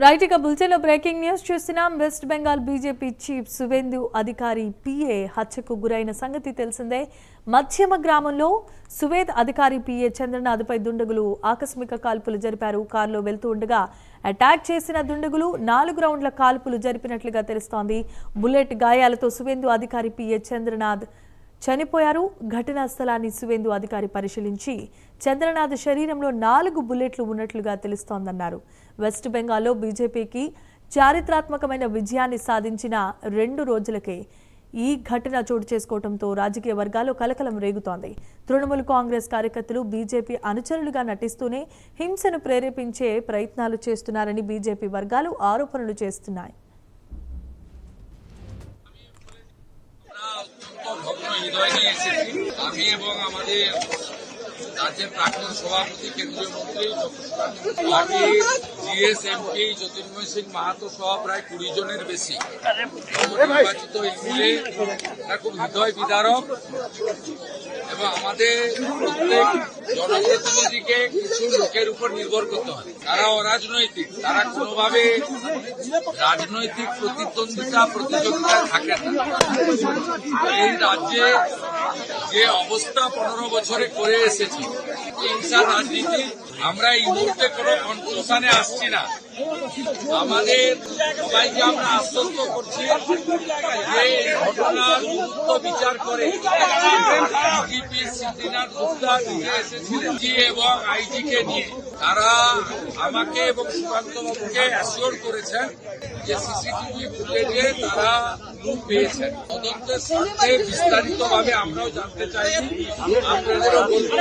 Right ఇక బులెటిన్లో breaking news చూస్తున్నాం. West Bengal BJP chief Suvendu అధికారి పిఏ హత్యకు గురైన సంగతి తెలిసిందే. మధ్యమ గ్రామంలో సువేద్ అధికారి పిఏ చంద్రనాథ్పై దుండగులు ఆకస్మిక కాల్పులు జరిపారు. కారులో వెళ్తూ ఉండగా అటాక్ చేసిన దుండగులు 4 రౌండ్ల కాల్పులు జరిపినట్లుగా తెలుస్తోంది. బుల్లెట్ గాయాలతో సువేందు అధికారి పిఏ చంద్రనాథ్ చనిపోయారు. ఘటనా స్థలాన్ని సువేందు అధికారి పరిశీలించి చంద్రనాథ్ శరీరంలో 4 బుల్లెట్లు ఉన్నట్లుగా తెలుస్తోందన్నారు. వెస్ట్ బెంగాల్లో బీజేపీకి చారిత్రాత్మకమైన విజయాన్ని సాధించిన 2 రోజులకే ఈ ఘటన చోటు చేసుకోవడంతో రాజకీయ వర్గాల్లో కలకలం రేగుతోంది. తృణమూల్ కాంగ్రెస్ కార్యకర్తలు బీజేపీ అనుచరులుగా నటిస్తూనే హింసను ప్రేరేపించే ప్రయత్నాలు చేస్తున్నారని బీజేపీ వర్గాలు ఆరోపణలు చేస్తున్నాయి. রাজ্যের প্রাক্তন সভাপতি কেন্দ্রীয় মন্ত্রী পার্টি জিএসএমপি জ্যোতির্ময় সিং মাহাতো সহ প্রায় 20 জনের বেশি নির্বাচিত এই মিলে খুব হৃদয় বিদারক এবং আমাদের প্রত্যেক জনপ্রতিনিধিকে কিছু লোকের উপর নির্ভর করতে হয়। তারা অরাজনৈতিক, তারা কোনোভাবে রাজনৈতিক প্রতিদ্বন্দ্বিতা প্রতিযোগিতায় থাকে না। এই রাজ্যে যে অবস্থা 15 বছরে করে এসেছি হিংসা রাজনীতি, আমরা এই মুহূর্তে কোনো কনক্লুশনে আসছি না। আমাদের সবাইকে আমরা আশ্বস্ত করছি যে এই ঘটনার গুরুত্ব বিচার করে ডিজিপি সিদ্ধিনাথ গুপ্তা নিজে এসেছিলেন এবং আইজিকে নিয়ে তারা আমাকে এবং সুকান্ত বাবুকে অ্যাসিওর করেছেন যে সিসিটিভি ফুটেজে তারা ক্লু পেয়েছেন। তদন্তের স্বার্থে বিস্তারিতভাবে আমরাও জানতে চাইছি, আপনাদেরও বলবো।